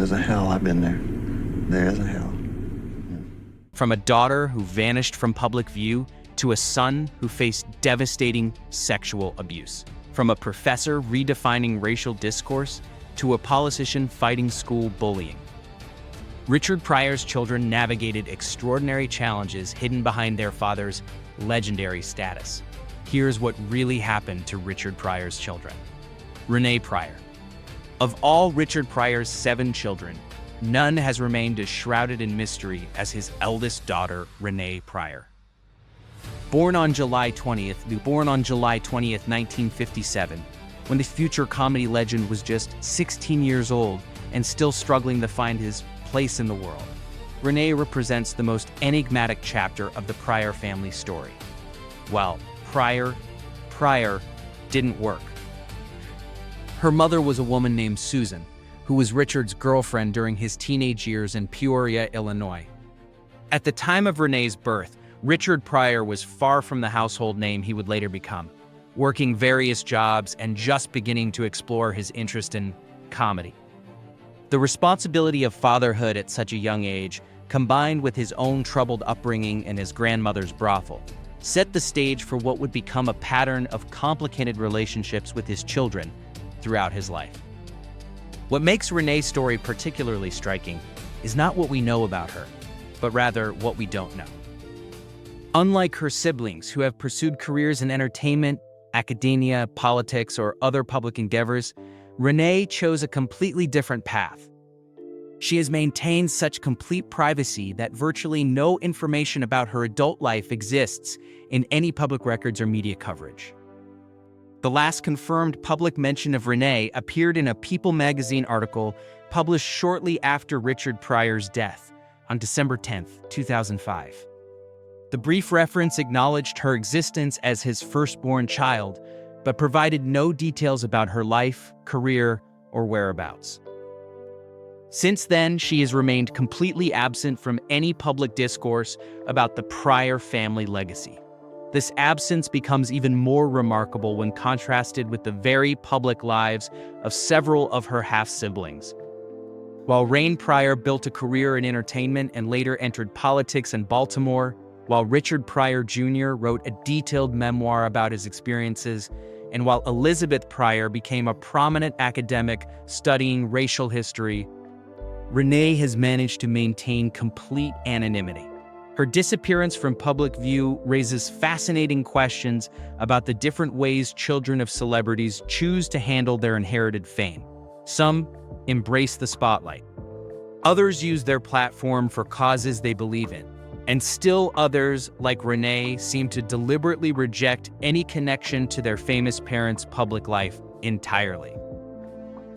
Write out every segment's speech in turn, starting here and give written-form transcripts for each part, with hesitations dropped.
there's a hell, I've been there. There's a hell. From a daughter who vanished from public view to a son who faced devastating sexual abuse. From a professor redefining racial discourse to a politician fighting school bullying. Richard Pryor's children navigated extraordinary challenges hidden behind their father's legendary status. Here's what really happened to Richard Pryor's children. Renee Pryor. Of all Richard Pryor's 7 children, none has remained as shrouded in mystery as his eldest daughter, Renee Pryor. Born on July 20th, 1957, when the future comedy legend was just 16 years old and still struggling to find his place in the world, Renee represents the most enigmatic chapter of the Pryor family story. Well, Pryor didn't work. Her mother was a woman named Susan, who was Richard's girlfriend during his teenage years in Peoria, Illinois. At the time of Renee's birth, Richard Pryor was far from the household name he would later become, working various jobs and just beginning to explore his interest in comedy. The responsibility of fatherhood at such a young age, combined with his own troubled upbringing and his grandmother's brothel, set the stage for what would become a pattern of complicated relationships with his children throughout his life. What makes Renee's story particularly striking is not what we know about her, but rather what we don't know. Unlike her siblings who have pursued careers in entertainment, academia, politics, or other public endeavors, Renee chose a completely different path. She has maintained such complete privacy that virtually no information about her adult life exists in any public records or media coverage. The last confirmed public mention of Renee appeared in a People magazine article published shortly after Richard Pryor's death on December 10, 2005. The brief reference acknowledged her existence as his firstborn child, but provided no details about her life, career, or whereabouts. Since then, she has remained completely absent from any public discourse about the Pryor family legacy. This absence becomes even more remarkable when contrasted with the very public lives of several of her half-siblings. While Rain Pryor built a career in entertainment and later entered politics in Baltimore, while Richard Pryor Jr. wrote a detailed memoir about his experiences, and while Elizabeth Pryor became a prominent academic studying racial history, Renee has managed to maintain complete anonymity. Her disappearance from public view raises fascinating questions about the different ways children of celebrities choose to handle their inherited fame. Some embrace the spotlight. Others use their platform for causes they believe in. And still others, like Renee, seem to deliberately reject any connection to their famous parents' public life entirely.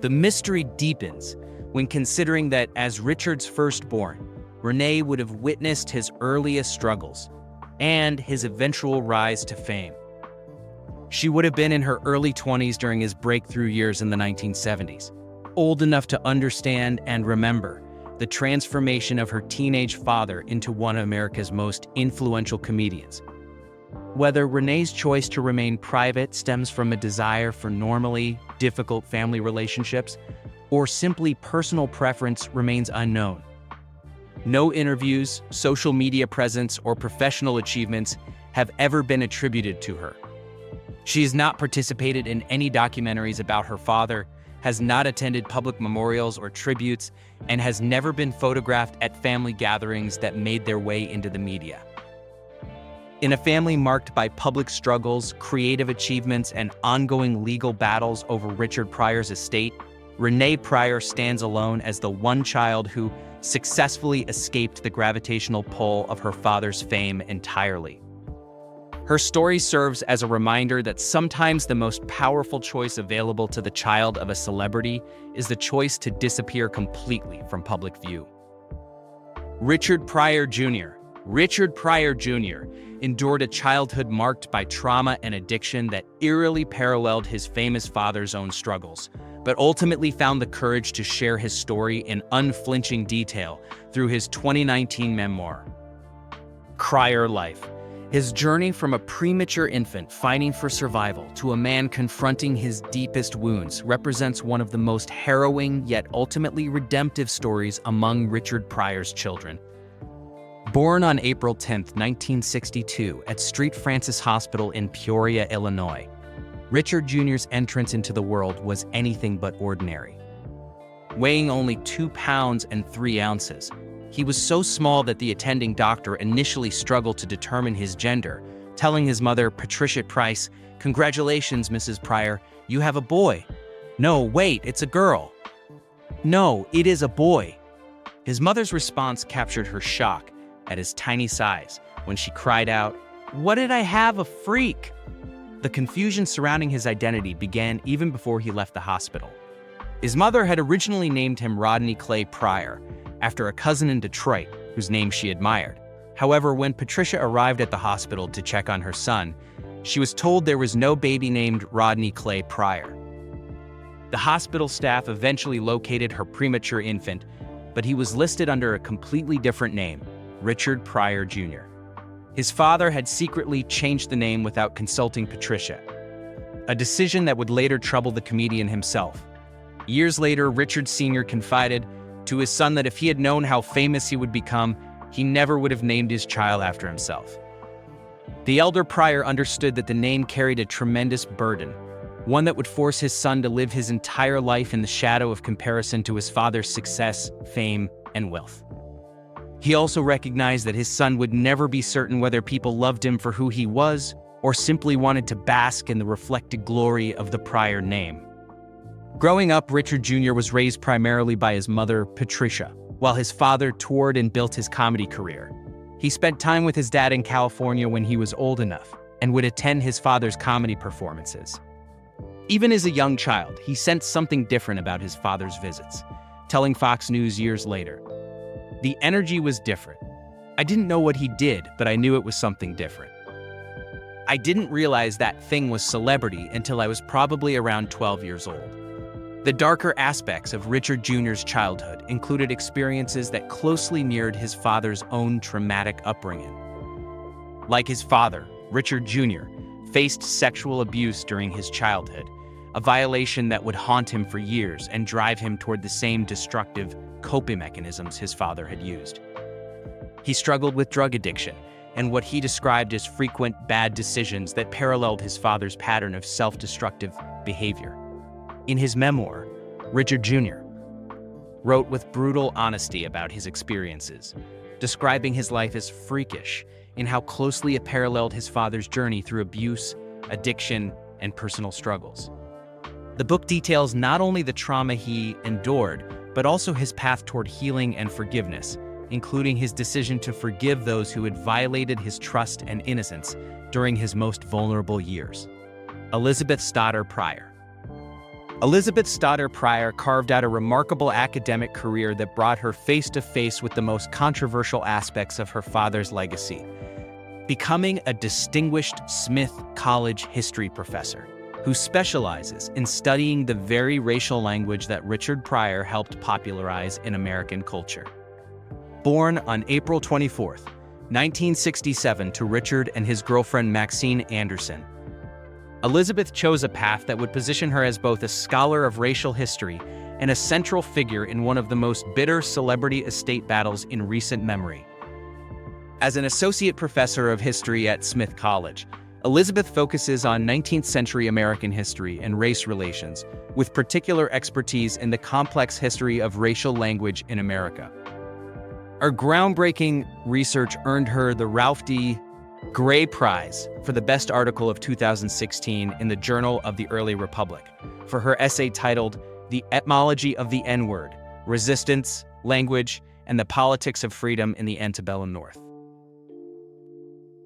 The mystery deepens when considering that as Richard's firstborn, Renee would have witnessed his earliest struggles and his eventual rise to fame. She would have been in her early 20s during his breakthrough years in the 1970s, old enough to understand and remember the transformation of her teenage father into one of America's most influential comedians. Whether Renee's choice to remain private stems from a desire for normally difficult family relationships or simply personal preference remains unknown. No interviews, social media presence, or professional achievements have ever been attributed to her. She has not participated in any documentaries about her father, has not attended public memorials or tributes, and has never been photographed at family gatherings that made their way into the media. In a family marked by public struggles, creative achievements, and ongoing legal battles over Richard Pryor's estate, Renee Pryor stands alone as the one child who successfully escaped the gravitational pull of her father's fame entirely. Her story serves as a reminder that sometimes the most powerful choice available to the child of a celebrity is the choice to disappear completely from public view. Richard Pryor Jr. Endured a childhood marked by trauma and addiction that eerily paralleled his famous father's own struggles, but ultimately found the courage to share his story in unflinching detail through his 2019 memoir, Pryor Life. His journey from a premature infant fighting for survival to a man confronting his deepest wounds represents one of the most harrowing yet ultimately redemptive stories among Richard Pryor's children. Born on April 10, 1962, at St. Francis Hospital in Peoria, Illinois, Richard Jr.'s entrance into the world was anything but ordinary. Weighing only 2 pounds and 3 ounces, he was so small that the attending doctor initially struggled to determine his gender, telling his mother, Patricia Price, "Congratulations, Mrs. Pryor, you have a boy." "No, wait, it's a girl." "No, it is a boy." His mother's response captured her shock at his tiny size when she cried out, "What did I have, a freak?" The confusion surrounding his identity began even before he left the hospital. His mother had originally named him Rodney Clay Pryor, after a cousin in Detroit whose name she admired. However, when Patricia arrived at the hospital to check on her son, she was told there was no baby named Rodney Clay Pryor. The hospital staff eventually located her premature infant, but he was listed under a completely different name, Richard Pryor Jr. His father had secretly changed the name without consulting Patricia, a decision that would later trouble the comedian himself. Years later, Richard Sr. confided to his son that if he had known how famous he would become, he never would have named his child after himself. The elder Pryor understood that the name carried a tremendous burden, one that would force his son to live his entire life in the shadow of comparison to his father's success, fame, and wealth. He also recognized that his son would never be certain whether people loved him for who he was or simply wanted to bask in the reflected glory of the Pryor name. Growing up, Richard Jr. was raised primarily by his mother, Patricia, while his father toured and built his comedy career. He spent time with his dad in California when he was old enough and would attend his father's comedy performances. Even as a young child, he sensed something different about his father's visits, telling Fox News years later, "The energy was different. I didn't know what he did, but I knew it was something different. I didn't realize that thing was celebrity until I was probably around 12 years old." The darker aspects of Richard Jr.'s childhood included experiences that closely mirrored his father's own traumatic upbringing. Like his father, Richard Jr. faced sexual abuse during his childhood, a violation that would haunt him for years and drive him toward the same destructive coping mechanisms his father had used. He struggled with drug addiction and what he described as frequent bad decisions that paralleled his father's pattern of self-destructive behavior. In his memoir, Richard Jr. wrote with brutal honesty about his experiences, describing his life as freakish in how closely it paralleled his father's journey through abuse, addiction, and personal struggles. The book details not only the trauma he endured, but also his path toward healing and forgiveness, including his decision to forgive those who had violated his trust and innocence during his most vulnerable years. Elizabeth Stoddard Pryor. Elizabeth Stoddard Pryor carved out a remarkable academic career that brought her face to face with the most controversial aspects of her father's legacy, becoming a distinguished Smith College history professor who specializes in studying the very racial language that Richard Pryor helped popularize in American culture. Born on April 24, 1967, to Richard and his girlfriend Maxine Anderson, Elizabeth chose a path that would position her as both a scholar of racial history and a central figure in one of the most bitter celebrity estate battles in recent memory. As an associate professor of history at Smith College, Elizabeth focuses on 19th century American history and race relations, with particular expertise in the complex history of racial language in America. Her groundbreaking research earned her the Ralph D. Gray Prize for the best article of 2016 in the Journal of the Early Republic for her essay titled "The Etymology of the N-Word: Resistance, Language, and the Politics of Freedom in the Antebellum North."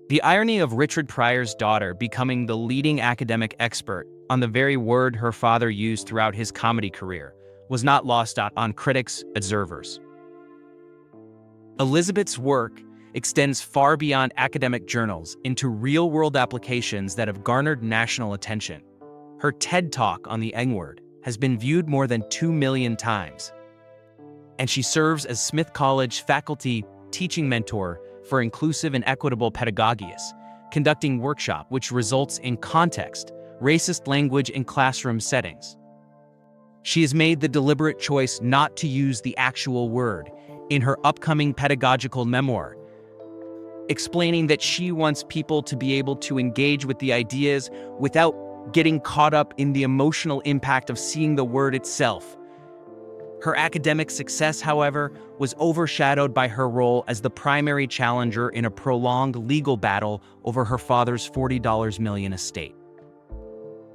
The irony of Richard Pryor's daughter becoming the leading academic expert on the very word her father used throughout his comedy career was not lost on critics, observers. Elizabeth's work extends far beyond academic journals into real-world applications that have garnered national attention. Her TED Talk on the N-word has been viewed more than 2 million times, and she serves as Smith College faculty teaching mentor for inclusive and equitable pedagogies, conducting workshop, which results in context, racist language in classroom settings. She has made the deliberate choice not to use the actual word in her upcoming pedagogical memoir, explaining that she wants people to be able to engage with the ideas without getting caught up in the emotional impact of seeing the word itself. Her academic success, however, was overshadowed by her role as the primary challenger in a prolonged legal battle over her father's $40 million estate.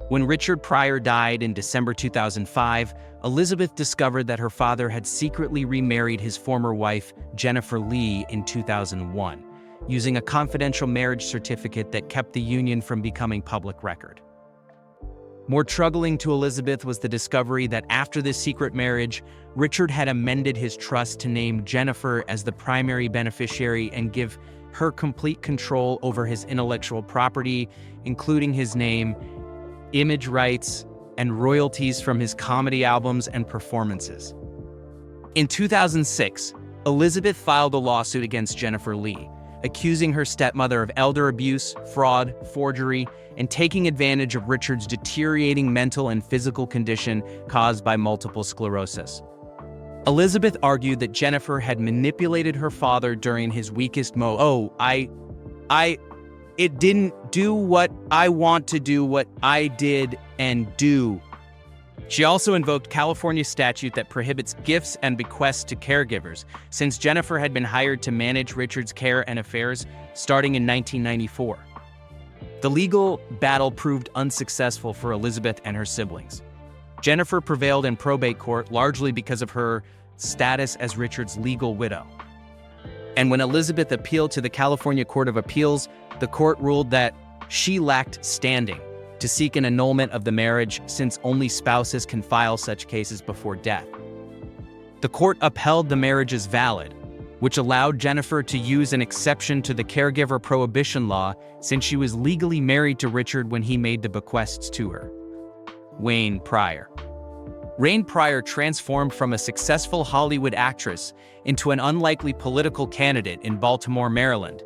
When Richard Pryor died in December 2005, Elizabeth discovered that her father had secretly remarried his former wife, Jennifer Lee, in 2001, using a confidential marriage certificate that kept the union from becoming public record. More troubling to Elizabeth was the discovery that after this secret marriage, Richard had amended his trust to name Jennifer as the primary beneficiary and give her complete control over his intellectual property, including his name, image rights, and royalties from his comedy albums and performances. In 2006, Elizabeth filed a lawsuit against Jennifer Lee, accusing her stepmother of elder abuse, fraud, forgery, and taking advantage of Richard's deteriorating mental and physical condition caused by multiple sclerosis. Elizabeth argued that Jennifer had manipulated her father during his weakest it didn't do what I want to do, what I did and do. She also invoked California's statute that prohibits gifts and bequests to caregivers, since Jennifer had been hired to manage Richard's care and affairs starting in 1994. The legal battle proved unsuccessful for Elizabeth and her siblings. Jennifer prevailed in probate court largely because of her status as Richard's legal widow. And when Elizabeth appealed to the California Court of Appeals, the court ruled that she lacked standing to seek an annulment of the marriage, since only spouses can file such cases before death. The court upheld the marriage as valid, which allowed Jennifer to use an exception to the caregiver prohibition law, since she was legally married to Richard when he made the bequests to her. Wayne Pryor. Wayne Pryor transformed from a successful Hollywood actress into an unlikely political candidate in Baltimore, Maryland,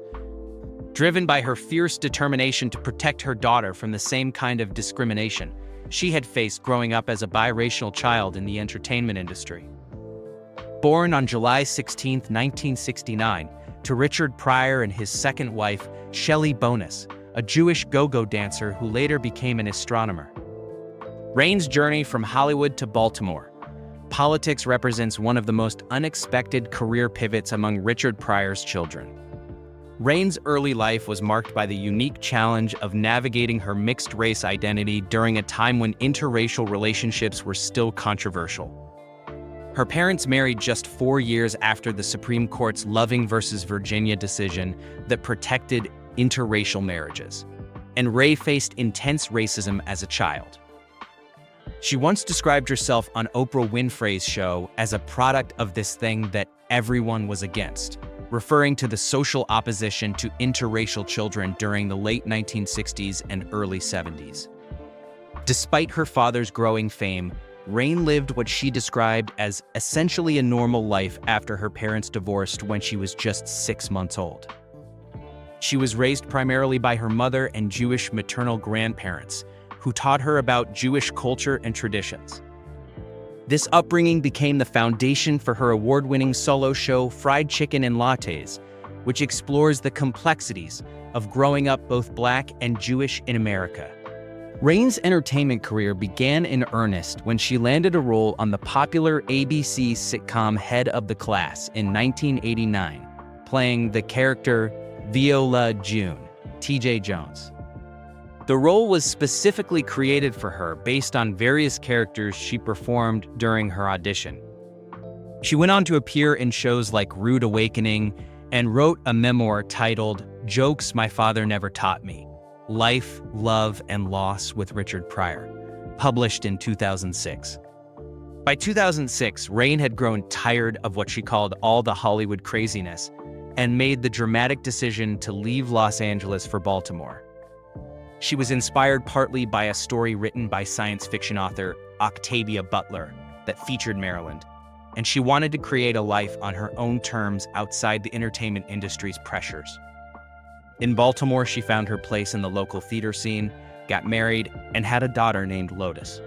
driven by her fierce determination to protect her daughter from the same kind of discrimination she had faced growing up as a biracial child in the entertainment industry. Born on July 16, 1969, to Richard Pryor and his second wife, Shelley Bonus, a Jewish go-go dancer who later became an astronomer. Wayne's journey from Hollywood to Baltimore. Politics represents one of the most unexpected career pivots among Richard Pryor's children. Wayne's early life was marked by the unique challenge of navigating her mixed-race identity during a time when interracial relationships were still controversial. Her parents married just 4 years after the Supreme Court's Loving v. Virginia decision that protected interracial marriages, and Ray faced intense racism as a child. She once described herself on Oprah Winfrey's show as a product of this thing that everyone was against, referring to the social opposition to interracial children during the late 1960s and early 70s. Despite her father's growing fame, Wayne lived what she described as essentially a normal life after her parents divorced when she was just 6 months old. She was raised primarily by her mother and Jewish maternal grandparents, who taught her about Jewish culture and traditions. This upbringing became the foundation for her award-winning solo show Fried Chicken and Lattes, which explores the complexities of growing up both Black and Jewish in America. Wayne's entertainment career began in earnest when she landed a role on the popular ABC sitcom Head of the Class in 1989, playing the character Viola June, T.J. Jones. The role was specifically created for her based on various characters she performed during her audition. She went on to appear in shows like Rude Awakening and wrote a memoir titled Jokes My Father Never Taught Me: Life, Love, and Loss with Richard Pryor, published in 2006. By 2006, Wayne had grown tired of what she called all the Hollywood craziness and made the dramatic decision to leave Los Angeles for Baltimore. She was inspired partly by a story written by science fiction author Octavia Butler that featured Maryland, and she wanted to create a life on her own terms outside the entertainment industry's pressures. In Baltimore, she found her place in the local theater scene, got married, and had a daughter named Lotus.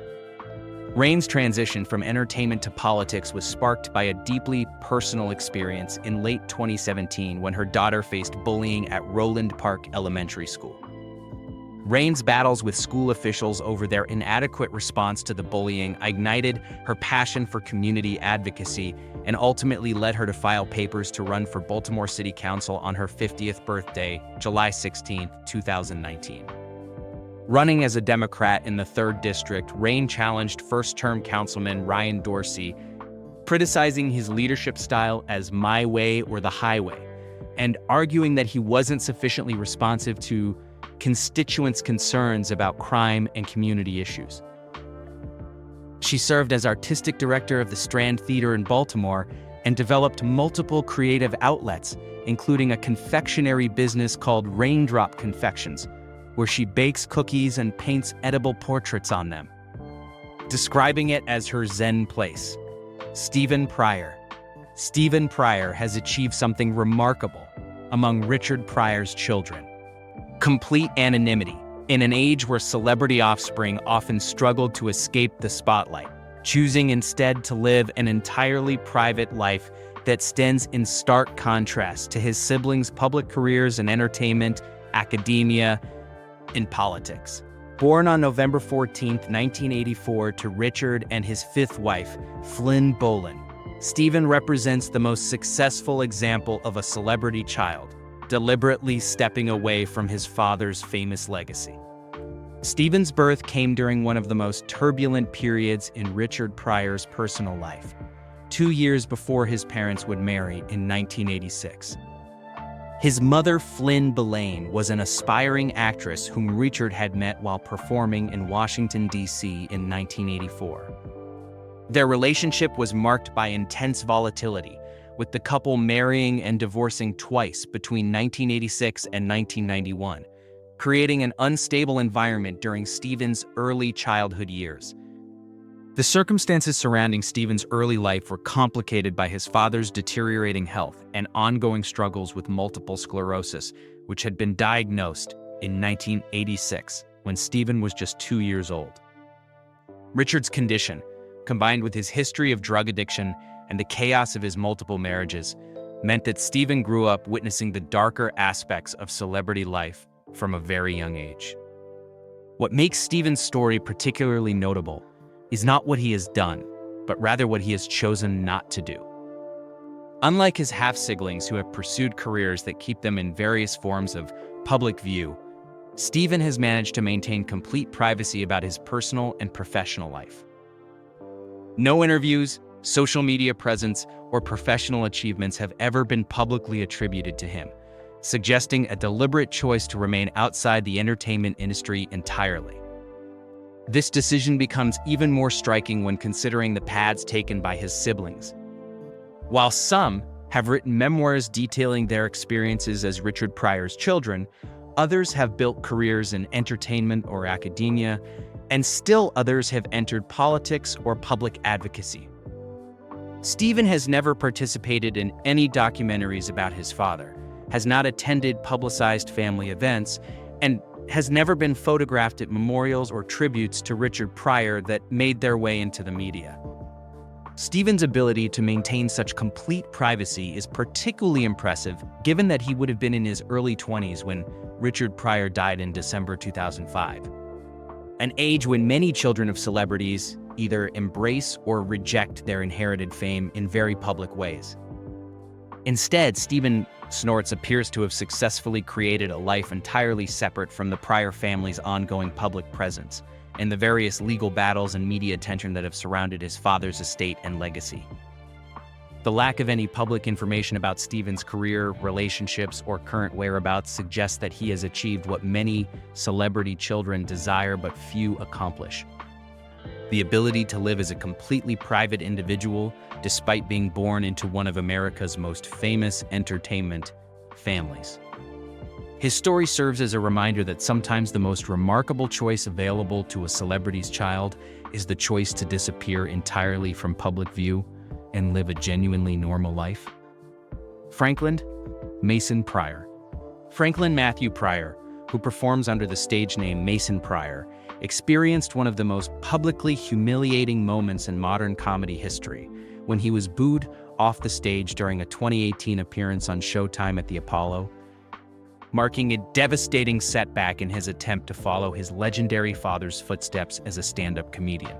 Rain's transition from entertainment to politics was sparked by a deeply personal experience in late 2017 when her daughter faced bullying at Roland Park Elementary School. Rain's battles with school officials over their inadequate response to the bullying ignited her passion for community advocacy and ultimately led her to file papers to run for Baltimore City Council on her 50th birthday, July 16, 2019. Running as a Democrat in the 3rd District, Rain challenged first-term councilman Ryan Dorsey, criticizing his leadership style as my way or the highway, and arguing that he wasn't sufficiently responsive to constituents' concerns about crime and community issues. She served as artistic director of the Strand Theater in Baltimore and developed multiple creative outlets, including a confectionery business called Raindrop Confections, where she bakes cookies and paints edible portraits on them. Describing it as her Zen place, Stephen Pryor. Stephen Pryor has achieved something remarkable among Richard Pryor's children: complete anonymity. In an age where celebrity offspring often struggled to escape the spotlight, choosing instead to live an entirely private life that stands in stark contrast to his siblings' public careers in entertainment, academia, and politics. Born on November 14, 1984 to Richard and his 5th wife, Flynn Boland, Stephen represents the most successful example of a celebrity child, deliberately stepping away from his father's famous legacy. Stephen's birth came during one of the most turbulent periods in Richard Pryor's personal life, 2 years before his parents would marry in 1986. His mother, Flynn Boland, was an aspiring actress whom Richard had met while performing in Washington, D.C. in 1984. Their relationship was marked by intense volatility, with the couple marrying and divorcing twice between 1986 and 1991, creating an unstable environment during Stephen's early childhood years. The circumstances surrounding Stephen's early life were complicated by his father's deteriorating health and ongoing struggles with multiple sclerosis, which had been diagnosed in 1986 when Stephen was just 2 years old. Richard's condition, combined with his history of drug addiction and the chaos of his multiple marriages, meant that Stephen grew up witnessing the darker aspects of celebrity life from a very young age. What makes Stephen's story particularly notable is not what he has done, but rather what he has chosen not to do. Unlike his half-siblings who have pursued careers that keep them in various forms of public view, Stephen has managed to maintain complete privacy about his personal and professional life. No interviews, social media presence, or professional achievements have ever been publicly attributed to him, suggesting a deliberate choice to remain outside the entertainment industry entirely. This decision becomes even more striking when considering the paths taken by his siblings. While some have written memoirs detailing their experiences as Richard Pryor's children, others have built careers in entertainment or academia, and still others have entered politics or public advocacy. Stephen has never participated in any documentaries about his father, has not attended publicized family events, and has never been photographed at memorials or tributes to Richard Pryor that made their way into the media. Stephen's ability to maintain such complete privacy is particularly impressive given that he would have been in his early 20s when Richard Pryor died in December 2005, an age when many children of celebrities either embrace or reject their inherited fame in very public ways. Instead, Stephen Snorts appears to have successfully created a life entirely separate from the Pryor family's ongoing public presence and the various legal battles and media attention that have surrounded his father's estate and legacy. The lack of any public information about Stephen's career, relationships, or current whereabouts suggests that he has achieved what many celebrity children desire but few accomplish: the ability to live as a completely private individual despite being born into one of America's most famous entertainment families. His story serves as a reminder that sometimes the most remarkable choice available to a celebrity's child is the choice to disappear entirely from public view and live a genuinely normal life. Franklin Mason Pryor, Franklin Matthew Pryor, who performs under the stage name Mason Pryor, experienced one of the most publicly humiliating moments in modern comedy history when he was booed off the stage during a 2018 appearance on Showtime at the Apollo, marking a devastating setback in his attempt to follow his legendary father's footsteps as a stand-up comedian.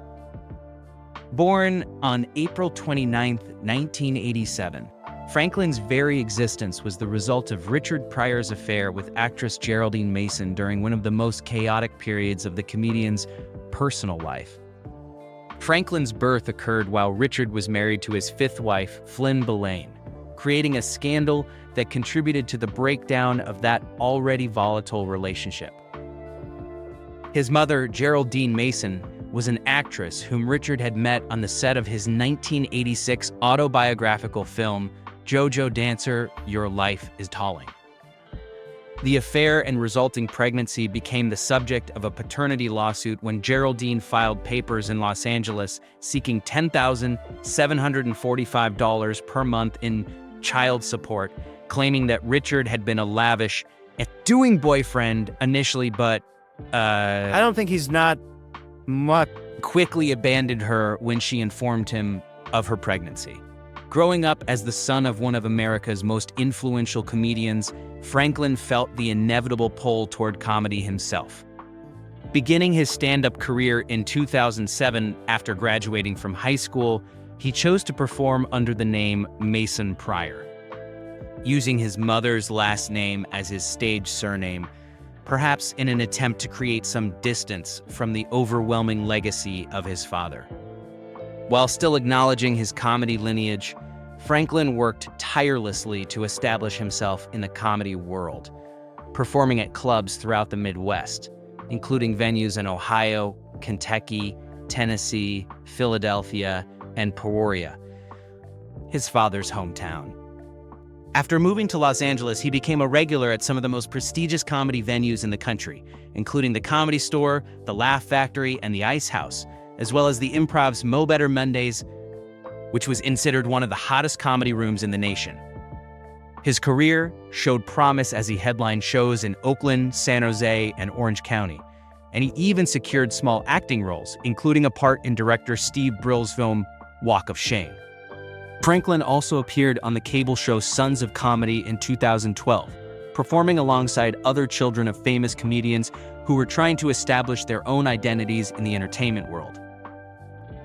Born on April 29, 1987, Franklin's very existence was the result of Richard Pryor's affair with actress Geraldine Mason during one of the most chaotic periods of the comedian's personal life. Franklin's birth occurred while Richard was married to his fifth wife, Flynn Boulain, creating a scandal that contributed to the breakdown of that already volatile relationship. His mother, Geraldine Mason, was an actress whom Richard had met on the set of his 1986 autobiographical film, JoJo Dancer, Your Life is Talling. The affair and resulting pregnancy became the subject of a paternity lawsuit when Geraldine filed papers in Los Angeles seeking $10,745 per month in child support, claiming that Richard had been a lavish and doing boyfriend initially, but I don't think he's not much. Quickly abandoned her when she informed him of her pregnancy. Growing up as the son of one of America's most influential comedians, Franklin felt the inevitable pull toward comedy himself. Beginning his stand-up career in 2007 after graduating from high school, he chose to perform under the name Mason Pryor, using his mother's last name as his stage surname, perhaps in an attempt to create some distance from the overwhelming legacy of his father. While still acknowledging his comedy lineage, Franklin worked tirelessly to establish himself in the comedy world, performing at clubs throughout the Midwest, including venues in Ohio, Kentucky, Tennessee, Philadelphia, and Peoria, his father's hometown. After moving to Los Angeles, he became a regular at some of the most prestigious comedy venues in the country, including the Comedy Store, the Laugh Factory, and the Ice House, as well as the Improv's Mo Better Mondays, which was considered one of the hottest comedy rooms in the nation. His career showed promise as he headlined shows in Oakland, San Jose, and Orange County, and he even secured small acting roles, including a part in director Steve Brill's film Walk of Shame. Franklin also appeared on the cable show Sons of Comedy in 2012, performing alongside other children of famous comedians who were trying to establish their own identities in the entertainment world.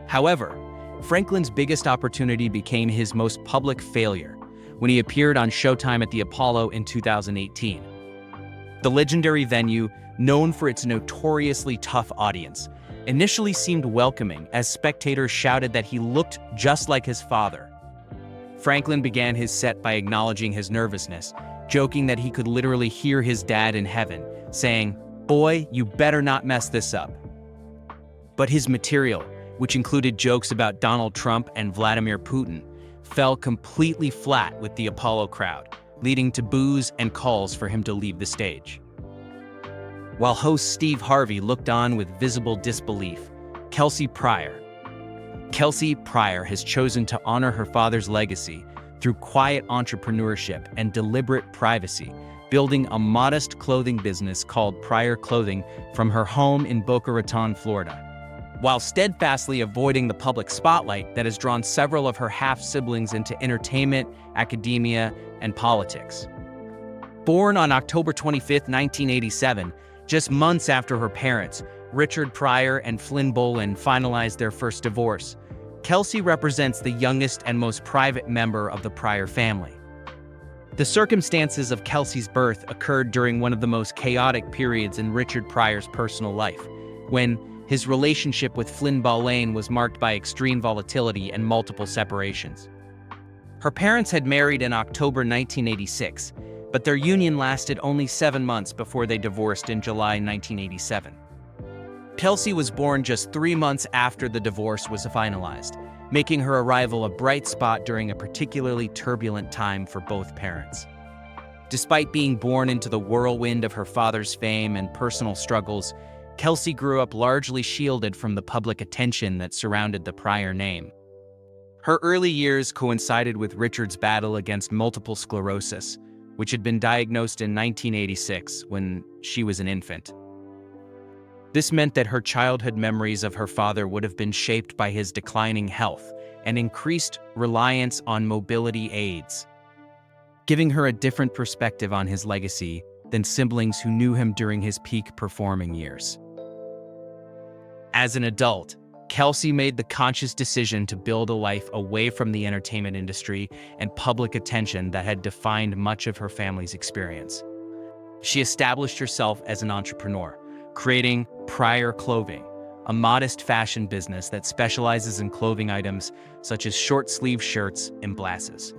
However, Franklin's biggest opportunity became his most public failure when he appeared on Showtime at the Apollo in 2018. The legendary venue, known for its notoriously tough audience, initially seemed welcoming as spectators shouted that he looked just like his father. Franklin began his set by acknowledging his nervousness, joking that he could literally hear his dad in heaven, saying, "Boy, you better not mess this up." But his material, which included jokes about Donald Trump and Vladimir Putin, fell completely flat with the Apollo crowd, leading to boos and calls for him to leave the stage. While host Steve Harvey looked on with visible disbelief, Kelsey Pryor has chosen to honor her father's legacy through quiet entrepreneurship and deliberate privacy, building a modest clothing business called Pryor Clothing from her home in Boca Raton, Florida, while steadfastly avoiding the public spotlight that has drawn several of her half-siblings into entertainment, academia, and politics. Born on October 25, 1987, just months after her parents, Richard Pryor and Flynn Boulain, finalized their first divorce, Kelsey represents the youngest and most private member of the Pryor family. The circumstances of Kelsey's birth occurred during one of the most chaotic periods in Richard Pryor's personal life, when his relationship with Flynn Boulain was marked by extreme volatility and multiple separations. Her parents had married in October 1986, but their union lasted only 7 months before they divorced in July 1987. Kelsey was born just 3 months after the divorce was finalized, making her arrival a bright spot during a particularly turbulent time for both parents. Despite being born into the whirlwind of her father's fame and personal struggles, Kelsey grew up largely shielded from the public attention that surrounded the Pryor name. Her early years coincided with Richard's battle against multiple sclerosis, which had been diagnosed in 1986 when she was an infant. This meant that her childhood memories of her father would have been shaped by his declining health and increased reliance on mobility aids, giving her a different perspective on his legacy than siblings who knew him during his peak performing years. As an adult, Kelsey made the conscious decision to build a life away from the entertainment industry and public attention that had defined much of her family's experience. She established herself as an entrepreneur, creating Pryor Clothing, a modest fashion business that specializes in clothing items such as short-sleeve shirts and blouses.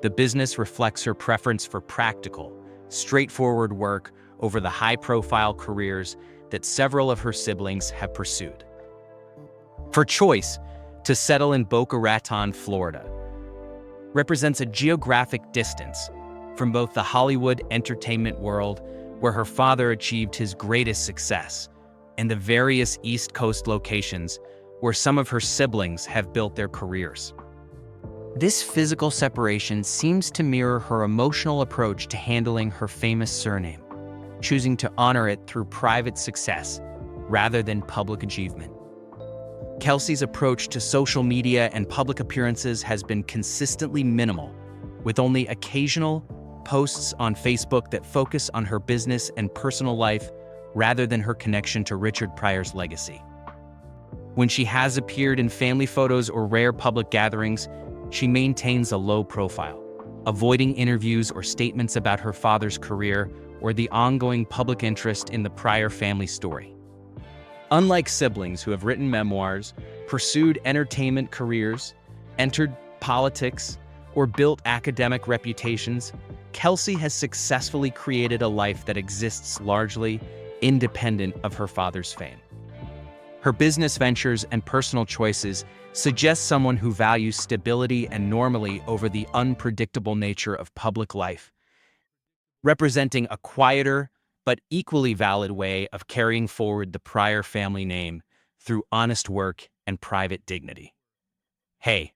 The business reflects her preference for practical, straightforward work over the high-profile careers that several of her siblings have pursued. Her choice to settle in Boca Raton, Florida, represents a geographic distance from both the Hollywood entertainment world, where her father achieved his greatest success, and the various East Coast locations where some of her siblings have built their careers. This physical separation seems to mirror her emotional approach to handling her famous surname, choosing to honor it through private success rather than public achievement. Kelsey's approach to social media and public appearances has been consistently minimal, with only occasional posts on Facebook that focus on her business and personal life rather than her connection to Richard Pryor's legacy. When she has appeared in family photos or rare public gatherings, she maintains a low profile, avoiding interviews or statements about her father's career or the ongoing public interest in the Pryor family story. Unlike siblings who have written memoirs, pursued entertainment careers, entered politics, or built academic reputations, Kelsey has successfully created a life that exists largely independent of her father's fame. Her business ventures and personal choices suggest someone who values stability and normalcy over the unpredictable nature of public life, representing a quieter but equally valid way of carrying forward the Pryor family name through honest work and private dignity. Hey,